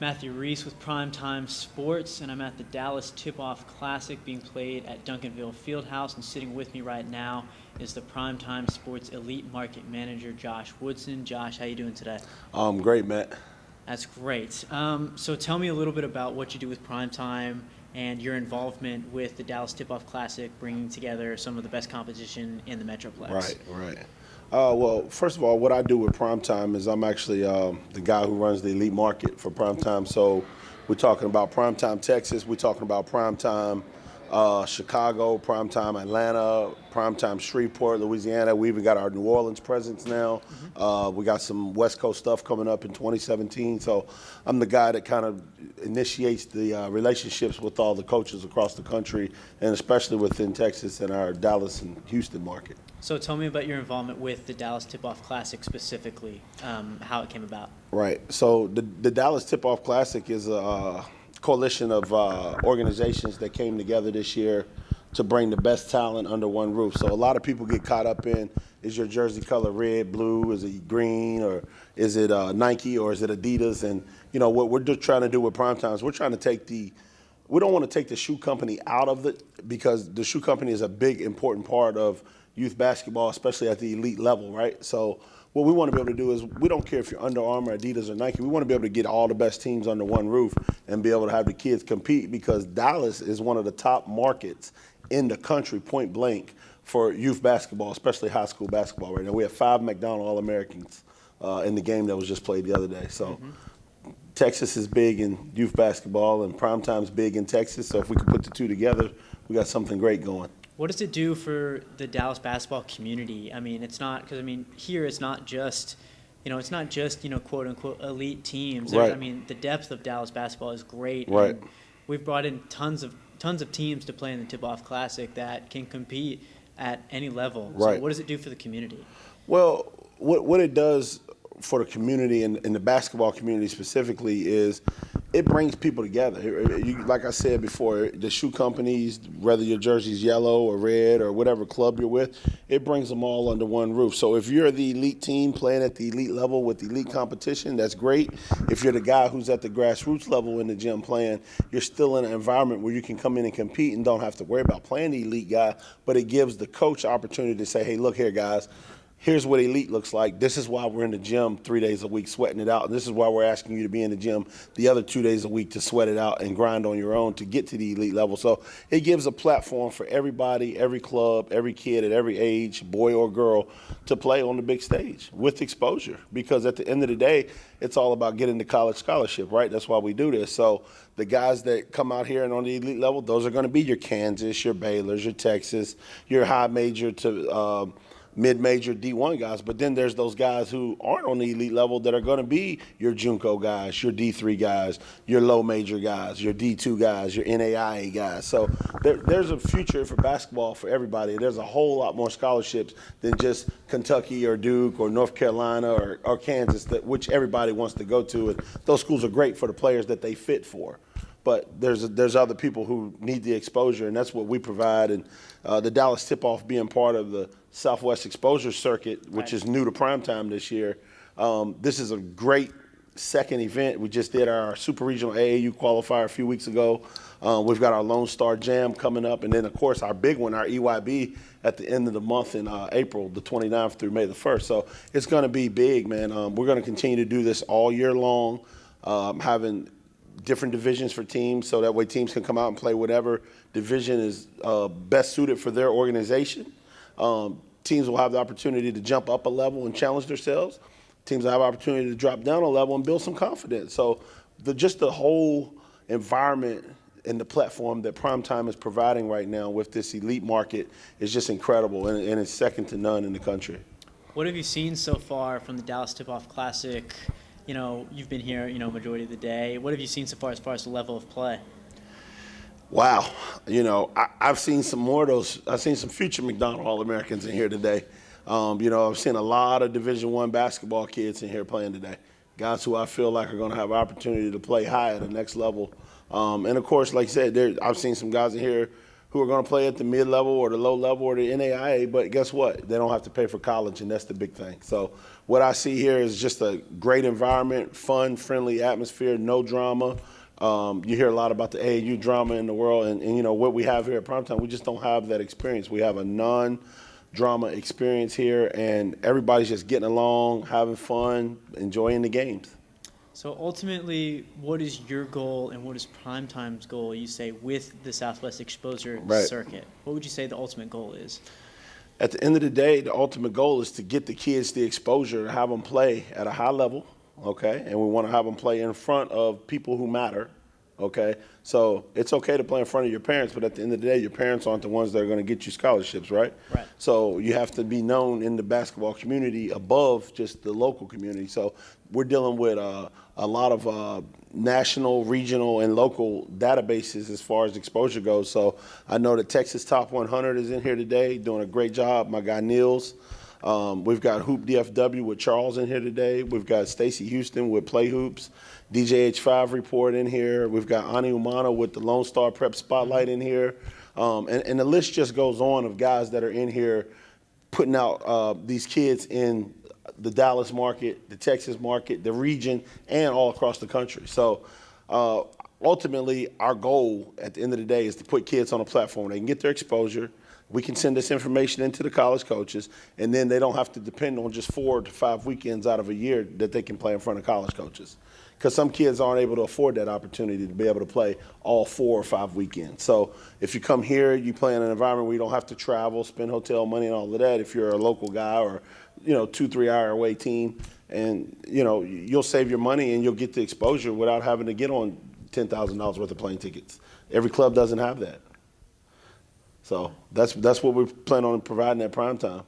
Matthew Reese with PrimeTime Sports, and I'm at the Dallas Tip-Off Classic being played at Duncanville Fieldhouse, and sitting with me right now is the PrimeTime Sports Elite Market Manager, Josh Woodson. Josh, how you doing today? Great, Matt. That's great. So tell me a little bit about what you do with PrimeTime and your involvement with the Dallas Tip-Off Classic, bringing together some of the best competition in the Metroplex. Right. Well, first of all, what I do with Primetime is I'm actually the guy who runs the elite market for Primetime. So we're talking about Primetime Texas, we're talking about Primetime Chicago, Primetime Atlanta, Primetime Shreveport, Louisiana. We even got our New Orleans presence now. We got some West Coast stuff coming up in 2017. So I'm the guy that kind of initiates the relationships with all the coaches across the country, and especially within Texas and our Dallas and Houston market. So tell me about your involvement with the Dallas Tip-Off Classic specifically, how it came about. Right. So the Dallas Tip-Off Classic is a coalition of organizations that came together this year to bring the best talent under one roof. So a lot of people get caught up in, is your jersey color red, blue, is it green, or is it Nike, or is it Adidas? And, you know, what we're just trying to do with Primetime is we're trying to take we don't want to take the shoe company out of it, because the shoe company is a big, important part of youth basketball, especially at the elite level, right? So what we want to be able to do is, we don't care if you're Under Armour, Adidas, or Nike. We want to be able to get all the best teams under one roof and be able to have the kids compete, because Dallas is one of the top markets in the country, point blank, for youth basketball, especially high school basketball right now. We have 5 McDonald All-Americans in the game that was just played the other day. So Texas is big in youth basketball, and Primetime's big in Texas. So if we could put the two together, we got something great going. What does it do for the Dallas basketball community? I mean, it's not, because, I mean, here it's not just, it's not just, quote unquote elite teams. Right. I mean, the depth of Dallas basketball is great. Right. And we've brought in tons of teams to play in the Tip-Off Classic that can compete at any level. Right. So what does it do for the community? Well, what it does for the community, and the basketball community specifically, is it brings people together. Like I said before, the shoe companies, whether your jersey's yellow or red or whatever club you're with, it brings them all under one roof. So if you're the elite team playing at the elite level with elite competition, that's great. If you're the guy who's at the grassroots level in the gym playing, you're still in an environment where you can come in and compete and don't have to worry about playing the elite guy, but it gives the coach opportunity to say, hey, look here, guys. Here's what elite looks like. This is why we're in the gym 3 days a week sweating it out. And this is why we're asking you to be in the gym the other 2 days a week to sweat it out and grind on your own to get to the elite level. So it gives a platform for everybody, every club, every kid at every age, boy or girl, to play on the big stage with exposure. Because at the end of the day, it's all about getting the college scholarship, right? That's why we do this. So the guys that come out here and on the elite level, those are going to be your Kansas, your Baylors, your Texas, your high major to mid-major D1 guys. But then there's those guys who aren't on the elite level that are going to be your JUNCO guys, your D3 guys, your low major guys, your D2 guys, your NAIA guys. So there's a future for basketball for everybody. There's a whole lot more scholarships than just Kentucky or Duke or North Carolina or Kansas, which everybody wants to go to. And those schools are great for the players that they fit for. But there's other people who need the exposure, and that's what we provide. And the Dallas Tip-Off being part of the Southwest Exposure Circuit, which is new to Primetime this year, this is a great second event. We just did our Super Regional AAU qualifier a few weeks ago. We've got our Lone Star Jam coming up, and then, of course, our big one, our EYB, at the end of the month in April, the 29th through May the 1st. So it's going to be big, man. We're going to continue to do this all year long, having different divisions for teams, so that way teams can come out and play whatever division is best suited for their organization. Teams will have the opportunity to jump up a level and challenge themselves. Teams will have opportunity to drop down a level and build some confidence. So just the whole environment and the platform that Primetime is providing right now with this elite market is just incredible, and it's second to none in the country. What have you seen so far from the Dallas Tip-Off Classic? You've been here, majority of the day. What have you seen so far as the level of play? Wow. I've seen some more of those. I've seen some future McDonald All-Americans in here today. I've seen a lot of Division I basketball kids in here playing today. Guys who I feel like are going to have opportunity to play high at the next level. And, of course, like I said, I've seen some guys in here who are going to play at the mid-level or the low level or the NAIA, but guess what? They don't have to pay for college, and that's the big thing. So what I see here is just a great environment, fun, friendly atmosphere, no drama. You hear a lot about the AAU drama in the world, and you know what we have here at PrimeTime, we just don't have that experience. We have a non-drama experience here, and everybody's just getting along, having fun, enjoying the games. So ultimately, what is your goal and what is PrimeTime's goal, you say, with the Southwest Exposure Circuit? What would you say the ultimate goal is? At the end of the day, the ultimate goal is to get the kids the exposure, to have them play at a high level, okay? And we want to have them play in front of people who matter, okay? So it's okay to play in front of your parents, but at the end of the day, your parents aren't the ones that are going to get you scholarships, right? Right. So you have to be known in the basketball community above just the local community. So we're dealing with a lot of national, regional, and local databases as far as exposure goes. So I know that Texas Top 100 is in here today doing a great job. My guy Niels. We've got Hoop DFW with Charles in here today. We've got Stacy Houston with Play Hoops. DJH5 report in here. We've got Ani Umano with the Lone Star Prep Spotlight in here. And the list just goes on of guys that are in here putting out these kids in the Dallas market, the Texas market, the region, and all across the country. So ultimately, our goal at the end of the day is to put kids on a platform where they can get their exposure. We can send this information into the college coaches, and then they don't have to depend on just 4 to 5 weekends out of a year that they can play in front of college coaches. Because some kids aren't able to afford that opportunity to be able to play all 4 or 5 weekends. So if you come here, you play in an environment where you don't have to travel, spend hotel money and all of that. If you're a local guy or, 2-3 hour away team, and, you'll save your money and you'll get the exposure without having to get on $10,000 worth of plane tickets. Every club doesn't have that. So that's what we plan on providing at PrimeTime.